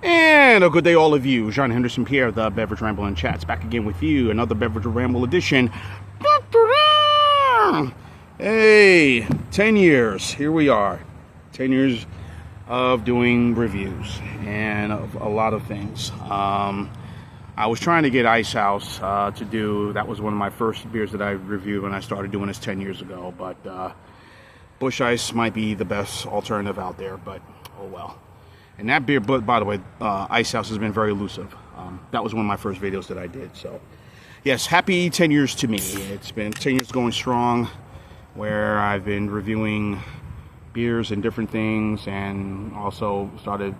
And a good day, all of you. John Henderson Pierre, the Beverage Ramble and Chats, back again with you. Another Beverage Ramble edition. Hey, 10 years. Here we are. 10 years of doing reviews and of a lot of things. I was trying to get Ice House to do, that was one of my first beers that I reviewed when I started doing this 10 years ago. But Busch Ice might be the best alternative out there, but oh well. And that beer, but by the way, Ice House has been very elusive. That was one of my first videos that I did. So, yes, happy 10 years to me. It's been 10 years going strong, where I've been reviewing beers and different things, and also started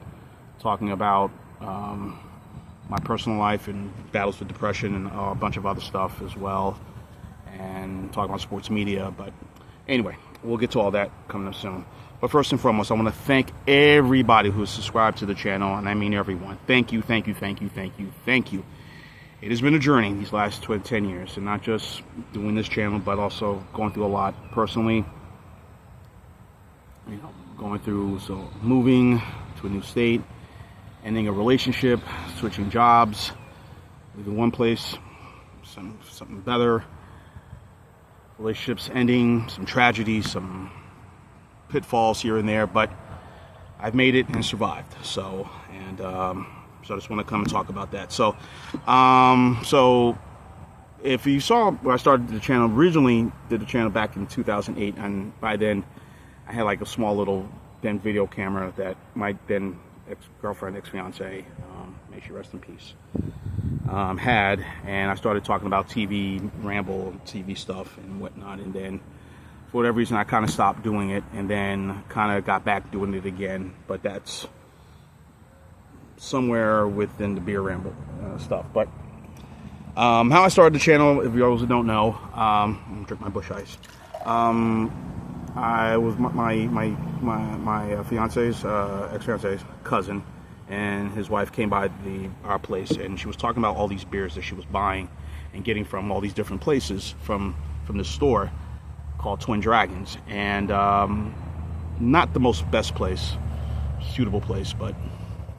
talking about my personal life and battles with depression and a bunch of other stuff as well, and talking about sports media. But anyway, we'll get to all that coming up soon. But first and foremost, I want to thank everybody who's subscribed to the channel, and I mean everyone. Thank you, thank you, thank you, thank you, thank you. It has been a journey these last 10 years, and not just doing this channel, but also going through a lot personally. You know, going through, so moving to a new state, ending a relationship, switching jobs, leaving one place, something better, relationships ending, some tragedies, some pitfalls here and there, but I've made it and survived. So, and so I just want to come and talk about that. So, so if you saw where I started the channel, originally did the channel back in 2008, and by then I had like a small little then video camera that my then ex-girlfriend, ex-fiance, may she rest in peace, had, and I started talking about TV ramble, TV stuff and whatnot, and then for whatever reason I kind of stopped doing it, and then kind of got back doing it again. But that's somewhere within the beer ramble stuff. But how I started the channel, if you guys don't know, I'm gonna drink my Busch Ice. I was my fiance's ex-fiance's cousin, and his wife came by our place, and she was talking about all these beers that she was buying and getting from all these different places from the store called Twin Dragons. And not the most best place, suitable place, but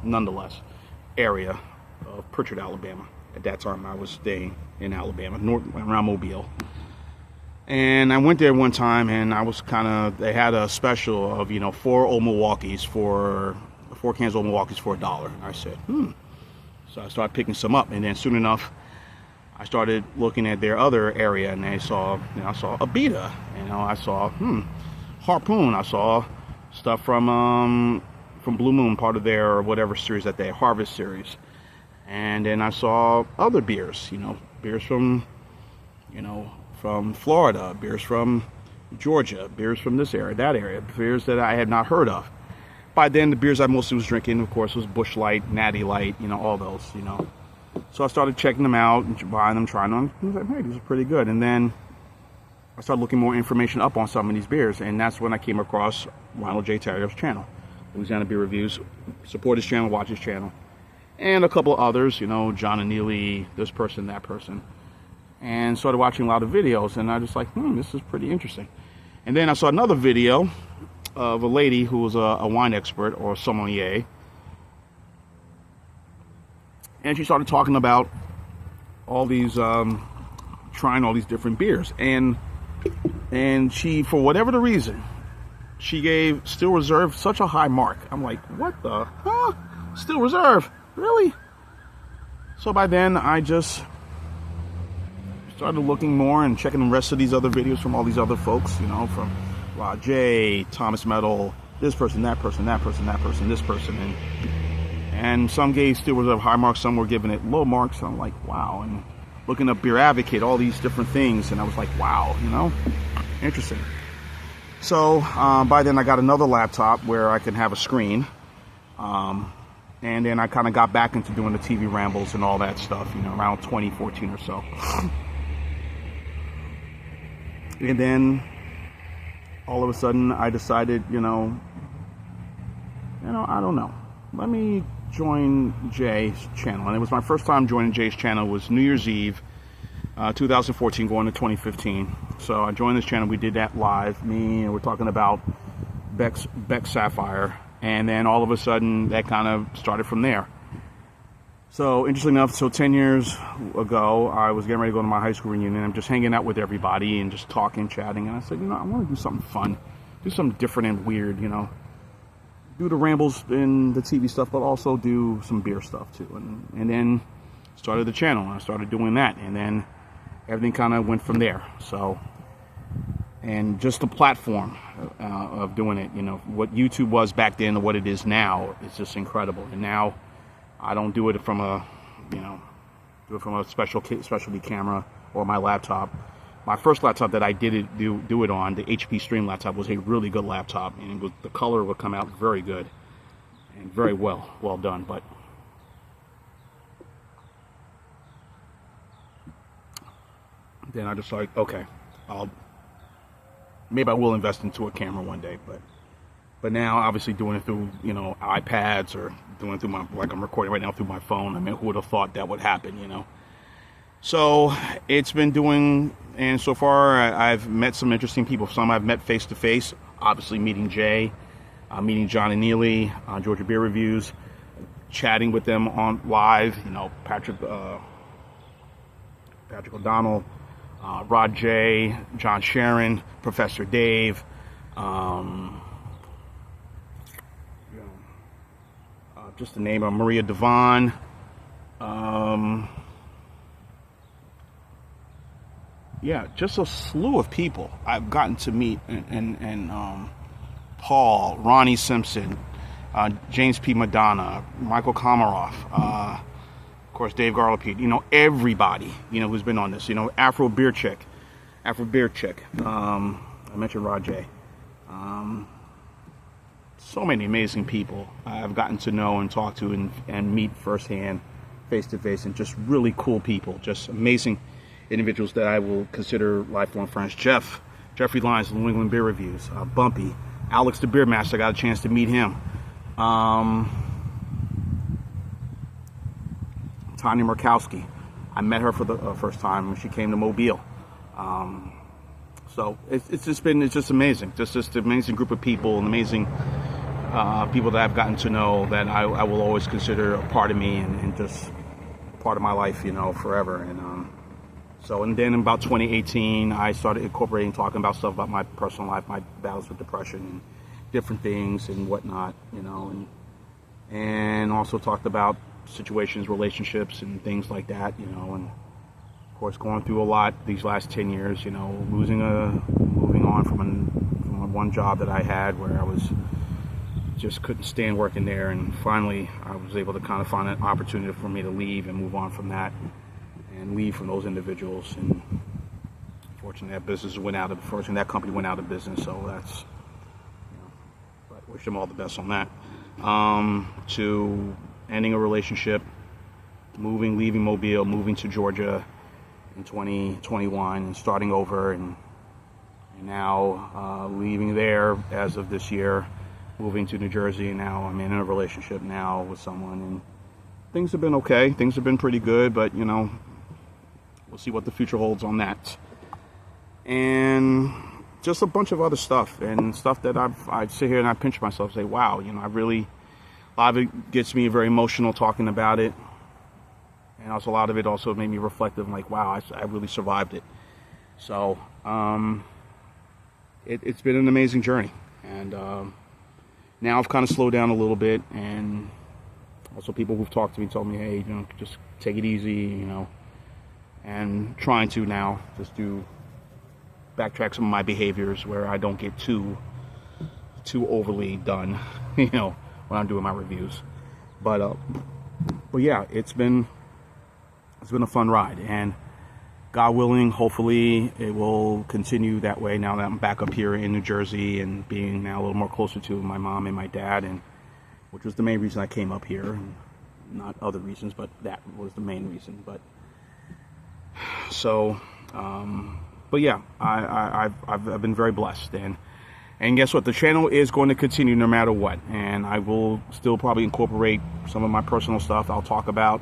nonetheless area of Pritchard, Alabama. At that time I was staying in Alabama, around Mobile. And I went there one time, and I was they had a special of, you know, 4 Old Milwaukees for 4 cans of Old Milwaukees for $1. I said, So I started picking some up, and then soon enough I started looking at their other area, and I saw Abita, I saw Harpoon, I saw stuff from Blue Moon, part of their whatever series that they Harvest series, and then I saw other beers, beers from from Florida, beers from Georgia, beers from this area, that area, beers that I had not heard of. By then, the beers I mostly was drinking, of course, was Busch Light, Natty Light, all those, So I started checking them out and buying them, trying them. I was like, hey, these are pretty good. And then I started looking more information up on some of these beers, and that's when I came across Ronald J. Terrier's channel, Louisiana Beer Reviews. Support his channel, watch his channel. And a couple of others, John and Neely, this person, that person. And started watching a lot of videos, and I was just like, this is pretty interesting. And then I saw another video of a lady who was a wine expert, or sommelier. And she started talking about all these, trying all these different beers. And she, for whatever the reason, she gave Still Reserve such a high mark. I'm like, what the? Huh? Still Reserve? Really? So by then, I just started looking more and checking the rest of these other videos from all these other folks, from Rod J, Thomas Metal, this person, that person, that person, that person, this person, and some gave Still Reserve high marks, some were giving it low marks. And I'm like, wow. And looking up Beer Advocate, all these different things, and I was like, wow, interesting. So by then I got another laptop where I can have a screen, and then I kind of got back into doing the TV rambles and all that stuff, around 2014 or so. And then all of a sudden I decided, I don't know, let me join Jay's channel. And it was my first time joining Jay's channel. It was New Year's Eve, 2014 going to 2015. So I joined this channel. We did that live. Me, and we're talking about Beck Sapphire And then all of a sudden, that kind of started from there. So, interestingly enough, 10 years ago, I was getting ready to go to my high school reunion. I'm just hanging out with everybody and just talking, chatting. And I said, I want to do something fun, do something different and weird, do the rambles and the TV stuff, but also do some beer stuff too. And then started the channel, and I started doing that. And then everything kind of went from there. So, and just the platform of doing it, what YouTube was back then and what it is now is just incredible. And now I don't do it from a specialty camera or my laptop. My first laptop that I did do it on, the HP Stream laptop, was a really good laptop, and the color would come out very good and very well done. But then I just like, okay, maybe I will invest into a camera one day, but now obviously doing it through iPads or doing it through like I'm recording right now through my phone. I mean, who would have thought that would happen, So it's been doing, and so far I've met some interesting people. Some I've met face to face, obviously meeting Jay, meeting John and Neely on Georgia Beer Reviews, chatting with them on live, Patrick O'Donnell, Rod J, John Sharon, Professor Dave, just to name her, Maria Devon, just a slew of people I've gotten to meet, and Paul, Ronnie Simpson, James P. Madonna, Michael Komaroff, of course, Dave Garlapede, everybody, who's been on this, Afro Beer Chick. I mentioned Rod J. So many amazing people I've gotten to know and talk to and meet firsthand, face to face, and just really cool people, just amazing individuals that I will consider lifelong friends. Jeffrey Lyons, New England Beer Reviews, Bumpy, Alex the Beer Master, I got a chance to meet him. Tanya Murkowski, I met her for the first time when she came to Mobile. So it's just amazing. Just an amazing group of people, and amazing people that I've gotten to know that I will always consider a part of me and just part of my life, forever. And then in about 2018, I started incorporating, talking about stuff about my personal life, my battles with depression and different things and whatnot, and also talked about situations, relationships, and things like that, and of course going through a lot these last 10 years, moving on from one job that I had where I just couldn't stand working there, and finally I was able to kind of find an opportunity for me to leave and move on from that and leave from those individuals. And unfortunately that company went out of business, so that's, but wish them all the best on that. To ending a relationship, leaving Mobile, moving to Georgia in 2021 and starting over, and now leaving there as of this year, moving to New Jersey, and now I'm in a relationship now with someone, and things have been okay. Things have been pretty good, but we'll see what the future holds on that. And just a bunch of other stuff, and stuff that I sit here and I pinch myself and say, wow, a lot of it gets me very emotional talking about it. And also a lot of it also made me reflective, like, wow, I really survived it. So it's been an amazing journey. And now I've kind of slowed down a little bit. And also people who've talked to me told me, hey, just take it easy, And trying to now just backtrack some of my behaviors where I don't get too overly done, when I'm doing my reviews. But yeah, it's been a fun ride, and God willing, hopefully it will continue that way now that I'm back up here in New Jersey and being now a little more closer to my mom and my dad, and which was the main reason I came up here, and not other reasons, but that was the main reason. But so, but yeah, I've been very blessed, and guess what? The channel is going to continue no matter what, and I will still probably incorporate some of my personal stuff. I'll talk about,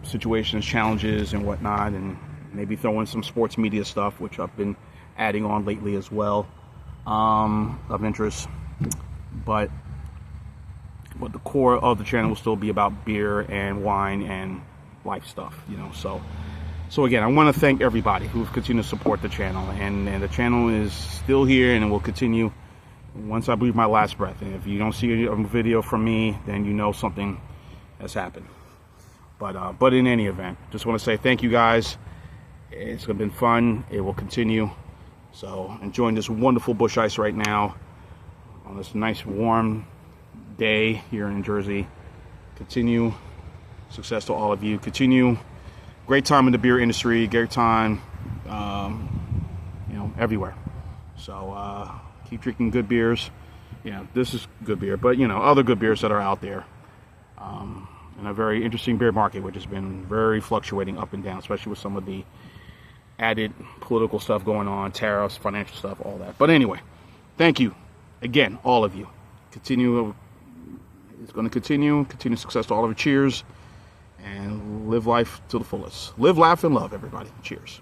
situations, challenges, and whatnot, and maybe throw in some sports media stuff, which I've been adding on lately as well, of interest. But but the core of the channel will still be about beer and wine and life stuff, you know. So again, I want to thank everybody who've continued to support the channel, and the channel is still here, and it will continue once I breathe my last breath. And if you don't see a video from me, then you know something has happened. But in any event, just want to say thank you guys. It's been fun. It will continue. So enjoying this wonderful bush ice right now on this nice warm day here in Jersey. Continue success to all of you. Continue great time in the beer industry. Great time, you know, everywhere. So keep drinking good beers. Yeah, this is good beer, but you know, other good beers that are out there. In a very interesting beer market, which has been very fluctuating up and down, especially with some of the added political stuff going on, tariffs, financial stuff, all that. But anyway, thank you again, all of you. Continue. It's going to continue. Continue success to all of you. Cheers. And live life to the fullest. Live, laugh, and love, everybody. Cheers.